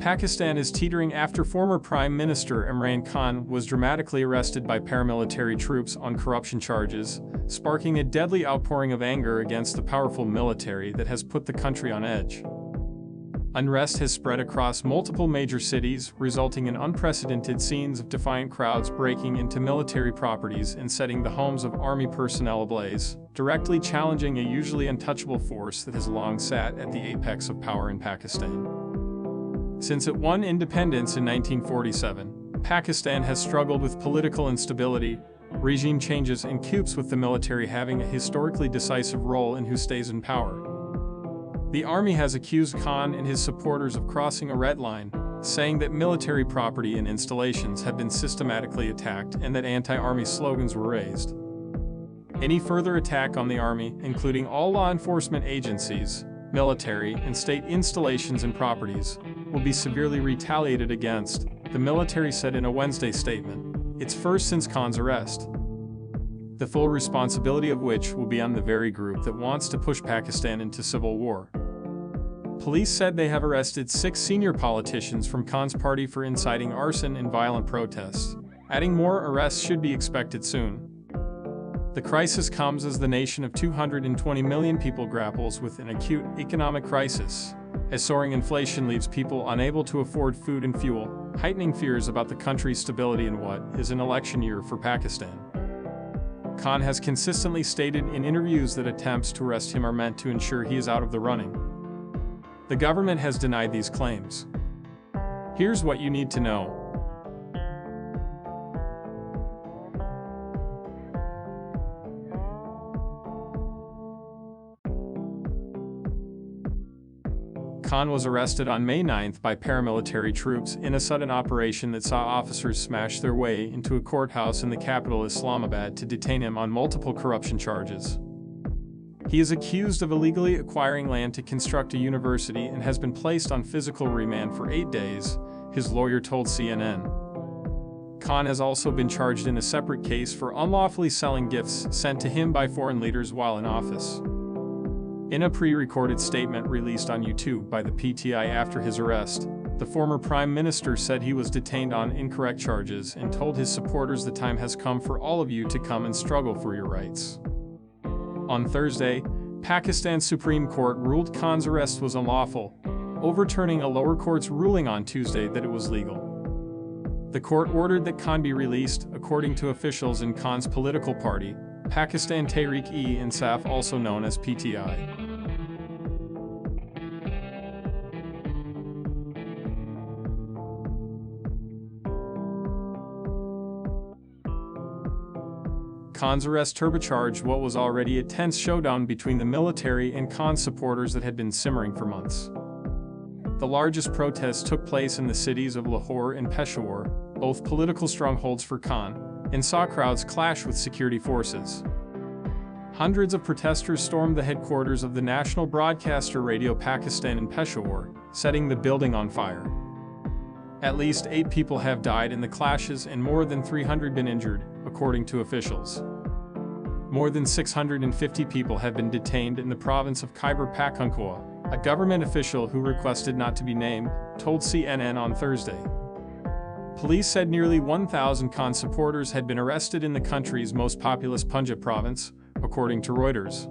Pakistan is teetering after former Prime Minister Imran Khan was dramatically arrested by paramilitary troops on corruption charges, sparking a deadly outpouring of anger against the powerful military that has put the country on edge. Unrest has spread across multiple major cities, resulting in unprecedented scenes of defiant crowds breaking into military properties and setting the homes of army personnel ablaze, directly challenging a usually untouchable force that has long sat at the apex of power in Pakistan. Since it won independence in 1947, Pakistan has struggled with political instability, regime changes, and coups, with the military having a historically decisive role in who stays in power. The army has accused Khan and his supporters of crossing a red line, saying that military property and installations have been systematically attacked and that anti-army slogans were raised. Any further attack on the army, including all law enforcement agencies, military, and state installations and properties, will be severely retaliated against, the military said in a Wednesday statement, its first since Khan's arrest. The full responsibility of which will be on the very group that wants to push Pakistan into civil war. Police said they have arrested 6 senior politicians from Khan's party for inciting arson and violent protests, adding more arrests should be expected soon. The crisis comes as the nation of 220 million people grapples with an acute economic crisis, as soaring inflation leaves people unable to afford food and fuel, heightening fears about the country's stability in what is an election year for Pakistan. Khan has consistently stated in interviews that attempts to arrest him are meant to ensure he is out of the running. The government has denied these claims. Here's what you need to know. Khan was arrested on May 9th by paramilitary troops in a sudden operation that saw officers smash their way into a courthouse in the capital Islamabad to detain him on multiple corruption charges. He is accused of illegally acquiring land to construct a university and has been placed on physical remand for 8 days, his lawyer told CNN. Khan has also been charged in a separate case for unlawfully selling gifts sent to him by foreign leaders while in office. In a pre-recorded statement released on YouTube by the PTI after his arrest, the former prime minister said he was detained on incorrect charges and told his supporters the time has come for all of you to come and struggle for your rights. On Thursday, Pakistan's Supreme Court ruled Khan's arrest was unlawful, overturning a lower court's ruling on Tuesday that it was legal. The court ordered that Khan be released, according to officials in Khan's political party, Pakistan Tehreek-e-Insaf, also known as PTI. Khan's arrest turbocharged what was already a tense showdown between the military and Khan's supporters that had been simmering for months. The largest protests took place in the cities of Lahore and Peshawar, both political strongholds for Khan, and saw crowds clash with security forces. Hundreds of protesters stormed the headquarters of the national broadcaster Radio Pakistan in Peshawar, setting the building on fire. At least 8 people have died in the clashes and more than 300 been injured, according to officials. More than 650 people have been detained in the province of Khyber Pakhtunkhwa, a government official who requested not to be named, told CNN on Thursday. Police said nearly 1,000 Khan supporters had been arrested in the country's most populous Punjab province, according to Reuters.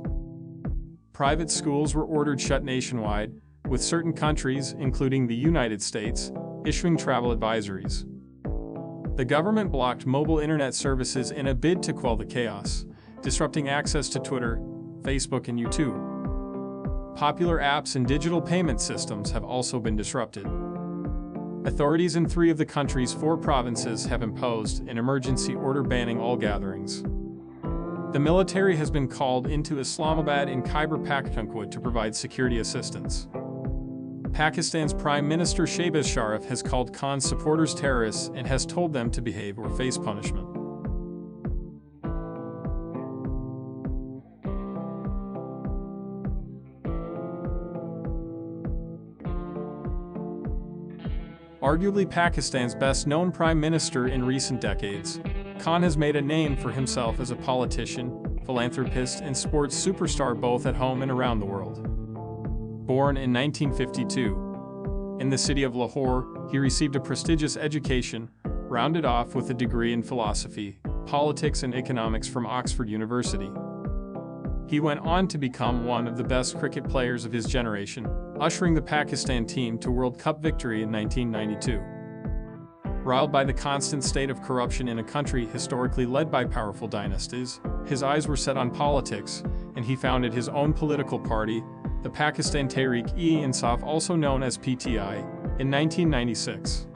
Private schools were ordered shut nationwide, with certain countries, including the United States, issuing travel advisories. The government blocked mobile internet services in a bid to quell the chaos, disrupting access to Twitter, Facebook, and YouTube. Popular apps and digital payment systems have also been disrupted. Authorities in 3 of the country's 4 provinces have imposed an emergency order banning all gatherings. The military has been called into Islamabad and Khyber Pakhtunkhwa to provide security assistance. Pakistan's Prime Minister Shehbaz Sharif has called Khan's supporters terrorists and has told them to behave or face punishment. Arguably Pakistan's best-known prime minister in recent decades, Khan has made a name for himself as a politician, philanthropist, and sports superstar both at home and around the world. Born in 1952, In the city of Lahore, he received a prestigious education, rounded off with a degree in philosophy, politics and economics from Oxford University. He went on to become one of the best cricket players of his generation, ushering the Pakistan team to World Cup victory in 1992. Riled by the constant state of corruption in a country historically led by powerful dynasties, his eyes were set on politics, and he founded his own political party, the Pakistan Tehreek-e-Insaf, also known as PTI, in 1996.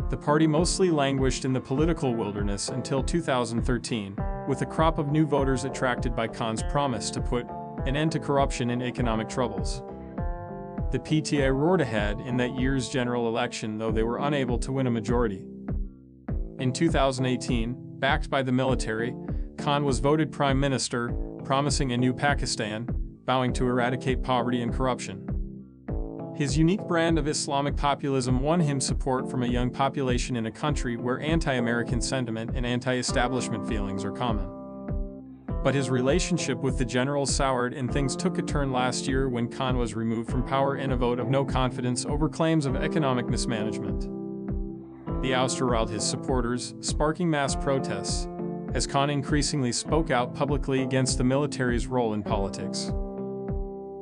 The party mostly languished in the political wilderness until 2013, with a crop of new voters attracted by Khan's promise to put an end to corruption and economic troubles. The PTI roared ahead in that year's general election, though they were unable to win a majority. In 2018, backed by the military, Khan was voted prime minister, promising a new Pakistan, vowing to eradicate poverty and corruption. His unique brand of Islamic populism won him support from a young population in a country where anti-American sentiment and anti-establishment feelings are common. But his relationship with the generals soured, and things took a turn last year when Khan was removed from power in a vote of no confidence over claims of economic mismanagement. The ouster riled his supporters, sparking mass protests, as Khan increasingly spoke out publicly against the military's role in politics.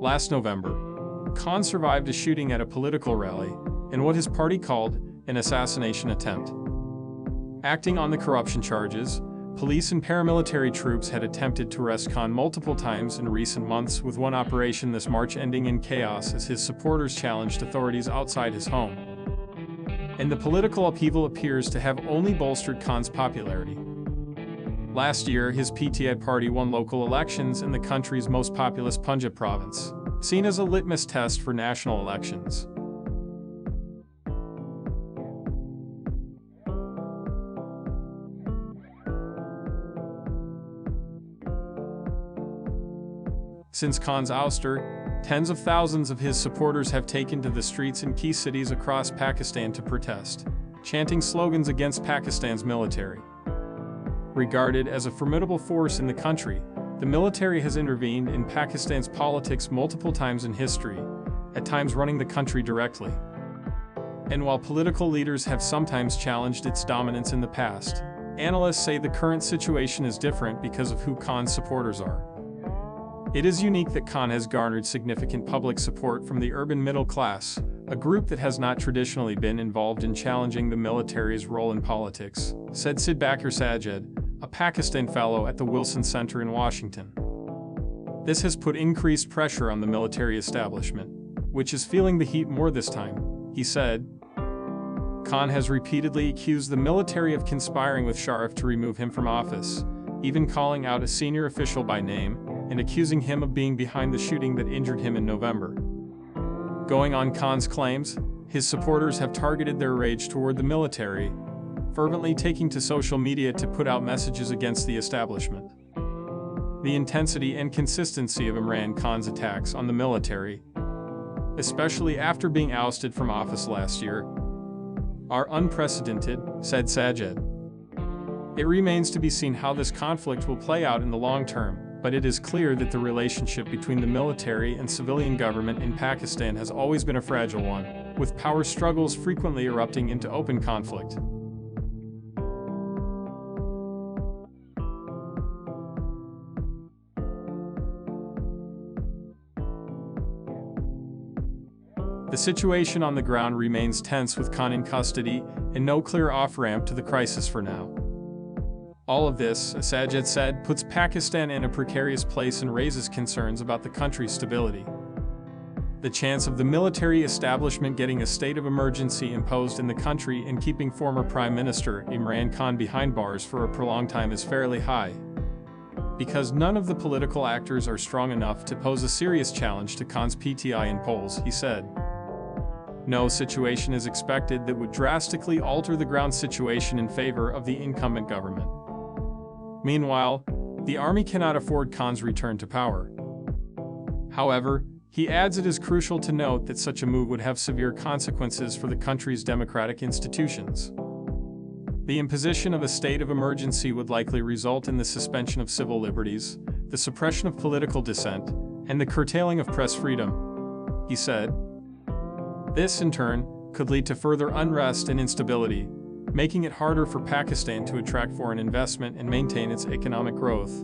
Last November, Khan survived a shooting at a political rally, in what his party called an assassination attempt. Acting on the corruption charges, police and paramilitary troops had attempted to arrest Khan multiple times in recent months, with one operation this March ending in chaos as his supporters challenged authorities outside his home. And the political upheaval appears to have only bolstered Khan's popularity. Last year, his PTI party won local elections in the country's most populous Punjab province, seen as a litmus test for national elections. Since Khan's ouster, tens of thousands of his supporters have taken to the streets in key cities across Pakistan to protest, chanting slogans against Pakistan's military. Regarded as a formidable force in the country, the military has intervened in Pakistan's politics multiple times in history, at times running the country directly. And while political leaders have sometimes challenged its dominance in the past, analysts say the current situation is different because of who Khan's supporters are. It is unique that Khan has garnered significant public support from the urban middle class, a group that has not traditionally been involved in challenging the military's role in politics, said Sidbakir Sajed, a Pakistan fellow at the Wilson Center in Washington. This has put increased pressure on the military establishment, which is feeling the heat more this time, he said. Khan has repeatedly accused the military of conspiring with Sharif to remove him from office, even calling out a senior official by name and accusing him of being behind the shooting that injured him in November. Going on Khan's claims, his supporters have targeted their rage toward the military, fervently taking to social media to put out messages against the establishment. The intensity and consistency of Imran Khan's attacks on the military, especially after being ousted from office last year, are unprecedented, said Sajed. It remains to be seen how this conflict will play out in the long term, but it is clear that the relationship between the military and civilian government in Pakistan has always been a fragile one, with power struggles frequently erupting into open conflict. The situation on the ground remains tense, with Khan in custody and no clear off-ramp to the crisis for now. All of this, as Sajed said, puts Pakistan in a precarious place and raises concerns about the country's stability. The chance of the military establishment getting a state of emergency imposed in the country and keeping former Prime Minister Imran Khan behind bars for a prolonged time is fairly high, because none of the political actors are strong enough to pose a serious challenge to Khan's PTI in polls, he said. No situation is expected that would drastically alter the ground situation in favor of the incumbent government. Meanwhile, the army cannot afford Khan's return to power. However, he adds it is crucial to note that such a move would have severe consequences for the country's democratic institutions. The imposition of a state of emergency would likely result in the suspension of civil liberties, the suppression of political dissent, and the curtailing of press freedom, he said. This, in turn, could lead to further unrest and instability, making it harder for Pakistan to attract foreign investment and maintain its economic growth.